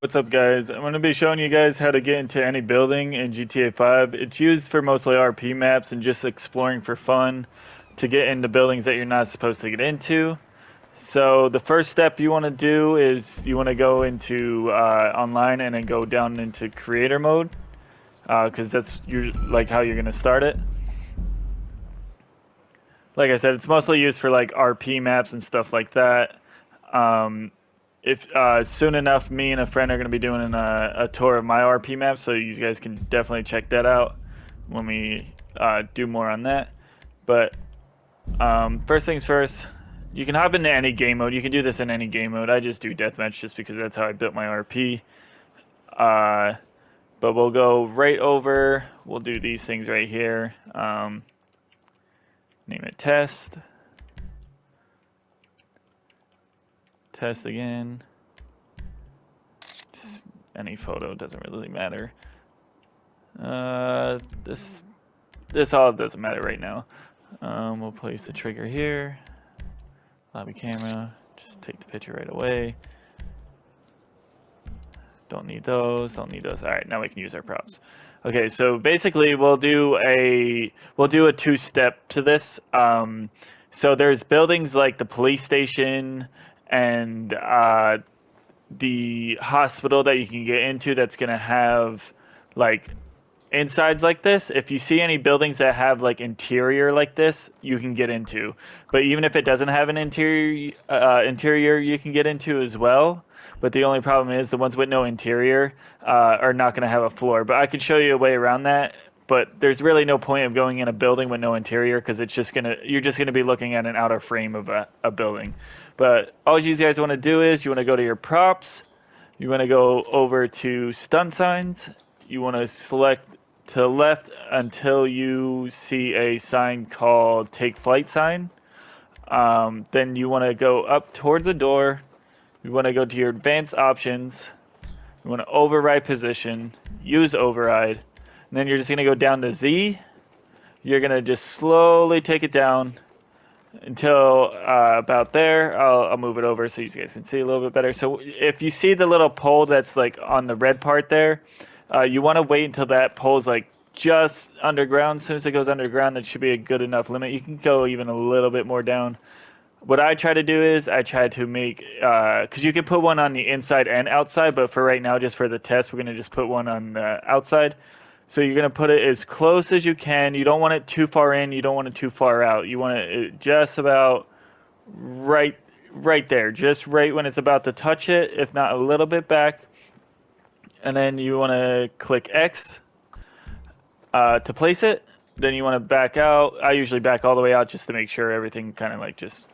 What's up, guys? I'm going to be showing you guys how to get into any building in GTA 5. It's used for mostly RP maps and just exploring for fun to get into buildings that you're not supposed to get into. So the first step you want to do is you want to go into online and then go down into creator mode because that's like how you're going to start it. Like I said, it's mostly used for like RP maps and stuff like that. Um, if soon enough, me and a friend are going to be doing a tour of my RP map, so you guys can definitely check that out when we do more on that. But first things first, you can hop into any game mode. You can do this in any game mode. I just do deathmatch just because that's how I built my RP. But we'll go right over. We'll do these things right here. Name it test. Test again. Just any photo, doesn't really matter. This all doesn't matter right now. We'll place the trigger here. Lobby camera. Just take the picture right away. Don't need those. Don't need those. All right, now we can use our props. Okay, so basically we'll do a two-step to this. So there's buildings like the police station and the hospital that you can get into that's gonna have like insides like this. If you see any buildings that have like interior like this, you can get into. But even if it doesn't have an interior, you can get into as well. But the only problem is the ones with no interior are not going to have a floor. But I can show you a way around that. But there's really no point of going in a building with no interior because you're just gonna be looking at an outer frame of a building. But all you guys want to do is you want to go to your props. You want to go over to stun signs. You want to select to the left until you see a sign called take flight sign. Then you want to go up towards the door. You want to go to your advanced options. You want to override position, use override, and then you're just going to go down to Z. You're going to just slowly take it down until about there. I'll move it over so you guys can see a little bit better. So if you see the little pole that's like on the red part there, you want to wait until that pole's like just underground. As soon as it goes underground, that should be a good enough limit. You can go even a little bit more down. What I try to do is I try to make, because you can put one on the inside and outside, but for right now, just for the test, we're going to just put one on the outside. So you're going to put it as close as you can. You don't want it too far in. You don't want it too far out. You want it just about right there, just right when it's about to touch it, if not a little bit back. And then you want to click X to place it. Then you want to back out. I usually back all the way out just to make sure everything kind of like just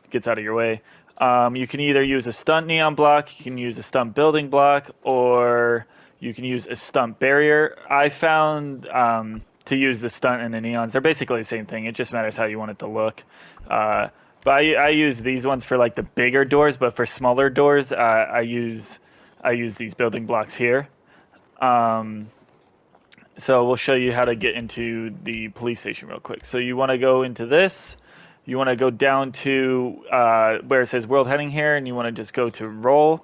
gets out of your way. You can either use a stunt neon block, you can use a stunt building block, or you can use a stunt barrier. I found to use the stunt and the neons, they're basically the same thing. It just matters how you want it to look. But I use these ones for like the bigger doors, but for smaller doors, I use these building blocks here. So we'll show you how to get into the police station real quick. So you want to go into this. You want to go down to where it says world heading here, and you want to just go to roll.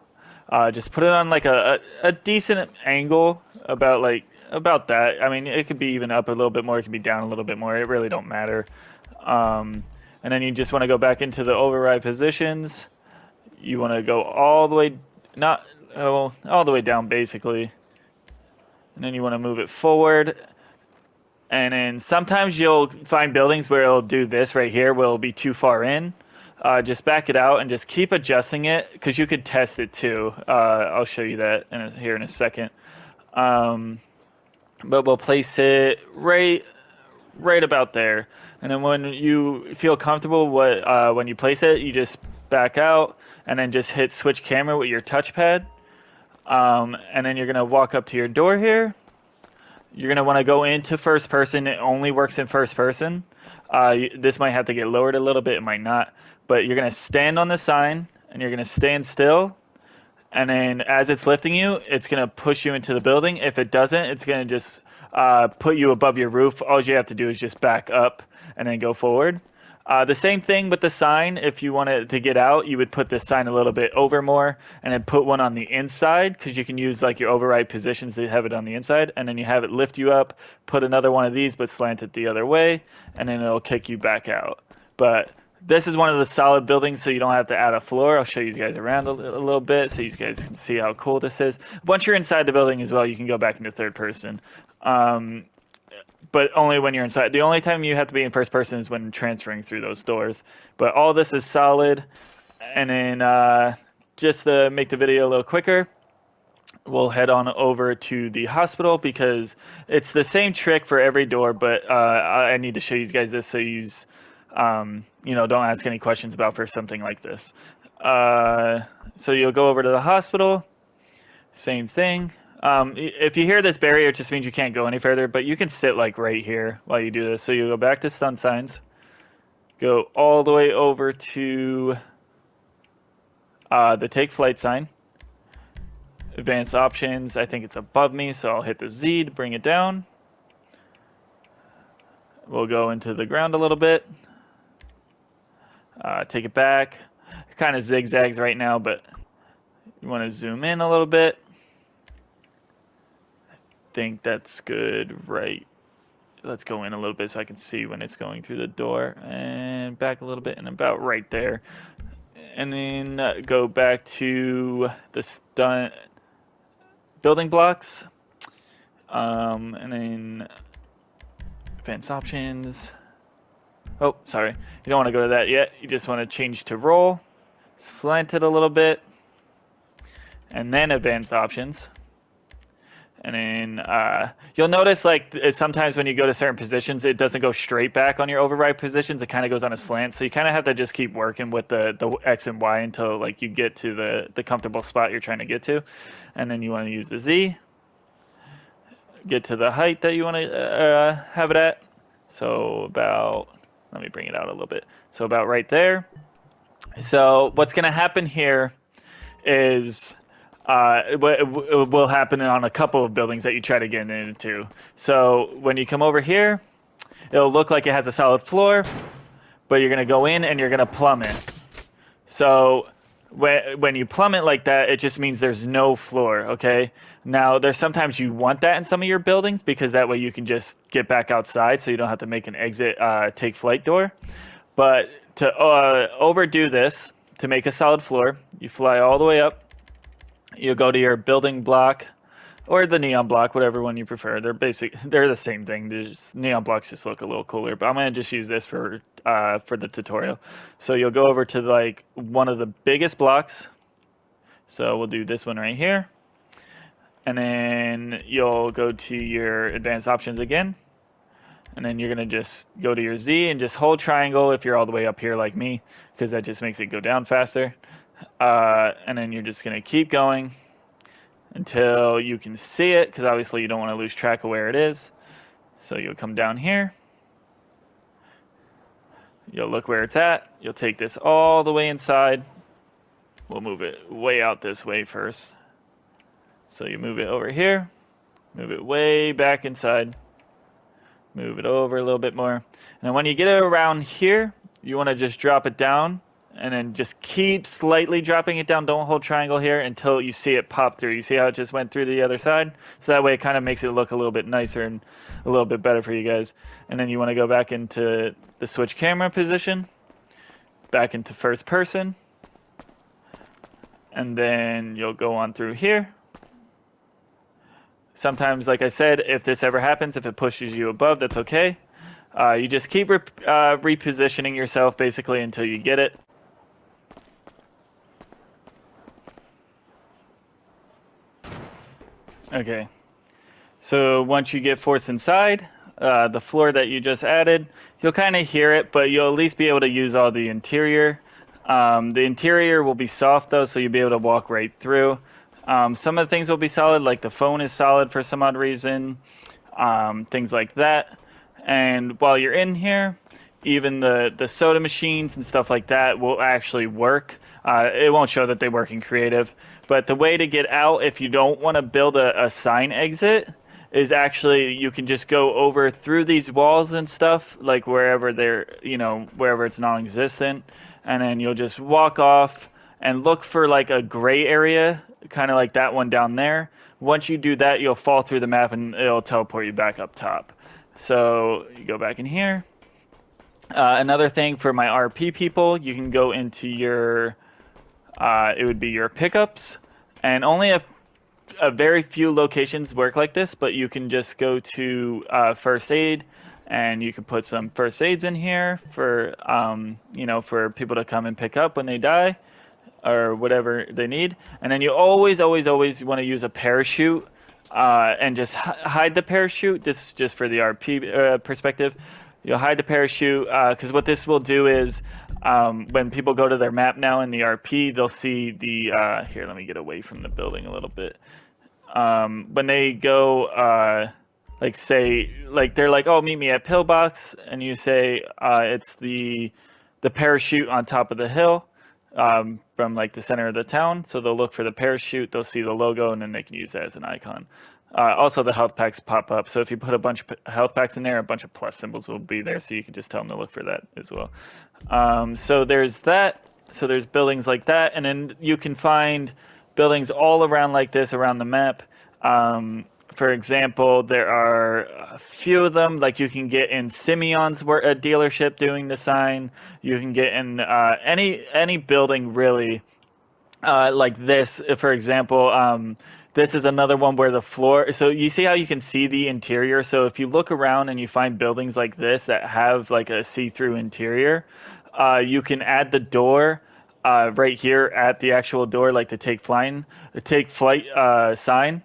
Just put it on like a decent angle, about that. I mean, it could be even up a little bit more, it could be down a little bit more. It really don't matter. And then you just want to go back into the override positions. You want to go all the way, all the way down basically. And then you want to move it forward. And then sometimes you'll find buildings where it'll do this right here, where it'll be too far in. Just back it out and just keep adjusting it, because you could test it too. I'll show you that here in a second. But we'll place it right about there. And then when you feel comfortable when you place it, you just back out and then just hit switch camera with your touchpad. And then you're going to walk up to your door here. You're going to want to go into first person. It only works in first person. This might have to get lowered a little bit. It might not. But you're going to stand on the sign, and you're going to stand still. And then as it's lifting you, it's going to push you into the building. If it doesn't, it's going to just put you above your roof. All you have to do is just back up and then go forward. The same thing with the sign. If you wanted to get out, you would put this sign a little bit over more and then put one on the inside because you can use like your override positions to have it on the inside. And then you have it lift you up, put another one of these but slant it the other way, and then it'll kick you back out. But this is one of the solid buildings, so you don't have to add a floor. I'll show you guys around a little bit so you guys can see how cool this is. Once you're inside the building as well, you can go back into third person. But only when you're inside. The only time you have to be in first person is when transferring through those doors. But all this is solid. And then just to make the video a little quicker, we'll head on over to the hospital because it's the same trick for every door, but I need to show you guys this so you don't ask any questions about for something like this. So you'll go over to the hospital, same thing. If you hear this barrier, it just means you can't go any further, but you can sit like right here while you do this. So you go back to stun signs, go all the way over to the take flight sign, advanced options. I think it's above me, so I'll hit the Z to bring it down. We'll go into the ground a little bit, take it back. It kind of zigzags right now, but you want to zoom in a little bit. Think that's good, right? Let's go in a little bit so I can see when it's going through the door, and back a little bit, and about right there. And then go back to the stun building blocks, and then advanced options. Oh, sorry, you don't want to go to that yet. You just want to change to roll, slant it a little bit, and then advanced options. And then you'll notice like sometimes when you go to certain positions, it doesn't go straight back on your override positions. It kind of goes on a slant. So you kind of have to just keep working with the X and Y until like you get to the comfortable spot you're trying to get to. And then you want to use the Z. Get to the height that you want to have it at. So about, let me bring it out a little bit. So about right there. So what's going to happen here is... it will happen on a couple of buildings that you try to get into. So when you come over here, it'll look like it has a solid floor, but you're going to go in and you're going to plummet. So when you plummet like that, it just means there's no floor, okay? Now, there's sometimes you want that in some of your buildings because that way you can just get back outside so you don't have to make an exit take flight door. But to overdo this, to make a solid floor, you fly all the way up. You'll go to your building block or the neon block, whatever one you prefer. They're the same thing. Neon blocks just look a little cooler, but I'm going to just use this for the tutorial. So you'll go over to like one of the biggest blocks. So we'll do this one right here. And then you'll go to your advanced options again. And then you're going to just go to your Z and just hold triangle if you're all the way up here like me, because that just makes it go down faster. And then you're just going to keep going until you can see it, because obviously you don't want to lose track of where it is. So you'll come down here. You'll look where it's at. You'll take this all the way inside. We'll move it way out this way first. So you move it over here. Move it way back inside. Move it over a little bit more. And then when you get it around here, you want to just drop it down. And then just keep slightly dropping it down. Don't hold triangle here until you see it pop through. You see how it just went through the other side? So that way it kind of makes it look a little bit nicer and a little bit better for you guys. And then you want to go back into the switch camera position. Back into first person. And then you'll go on through here. Sometimes, like I said, if this ever happens, if it pushes you above, that's okay. You just keep repositioning yourself basically until you get it. Okay, so once you get forced inside, the floor that you just added, you'll kind of hear it, but you'll at least be able to use all the interior. The interior will be soft though, so you'll be able to walk right through. Some of the things will be solid, like the phone is solid for some odd reason, things like that. And while you're in here, even the soda machines and stuff like that will actually work. It won't show that they work in creative. But the way to get out, if you don't want to build a sign exit, is actually you can just go over through these walls and stuff, like wherever they're, wherever it's non-existent, and then you'll just walk off and look for like a gray area, kind of like that one down there. Once you do that, you'll fall through the map and it'll teleport you back up top. So you go back in here. Another thing for my RP people, you can go into your, it would be your pickups, and only a very few locations work like this, but you can just go to first aid, and you can put some first aids in here for, for people to come and pick up when they die, or whatever they need. And then you always want to use a parachute, and just hide the parachute. This is just for the RP perspective. You'll hide the parachute, because what this will do is, when people go to their map now in the RP, they'll see the, here, let me get away from the building a little bit. When they go, they're like, oh, meet me at Pillbox, and you say, it's the parachute on top of the hill, from like the center of the town. So they'll look for the parachute, they'll see the logo, and then they can use that as an icon. Also, the health packs pop up. So if you put a bunch of health packs in there, a bunch of plus symbols will be there. So you can just tell them to look for that as well. So there's that. So there's buildings like that. And then you can find buildings all around like this around the map. For example, there are a few of them. Like you can get in Simeon's dealership doing the sign. You can get in any building really, like this. For example, this is another one where the floor, so you see how you can see the interior. So if you look around and you find buildings like this that have like a see-through interior, you can add the door right here at the actual door, like the take flight sign.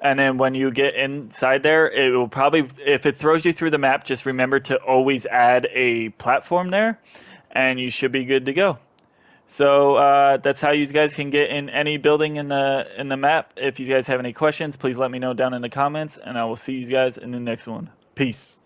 And then when you get inside there, it will probably, if it throws you through the map, just remember to always add a platform there, and you should be good to go. So that's how you guys can get in any building in the map. If you guys have any questions, please let me know down in the comments, and I will see you guys in the next one. Peace.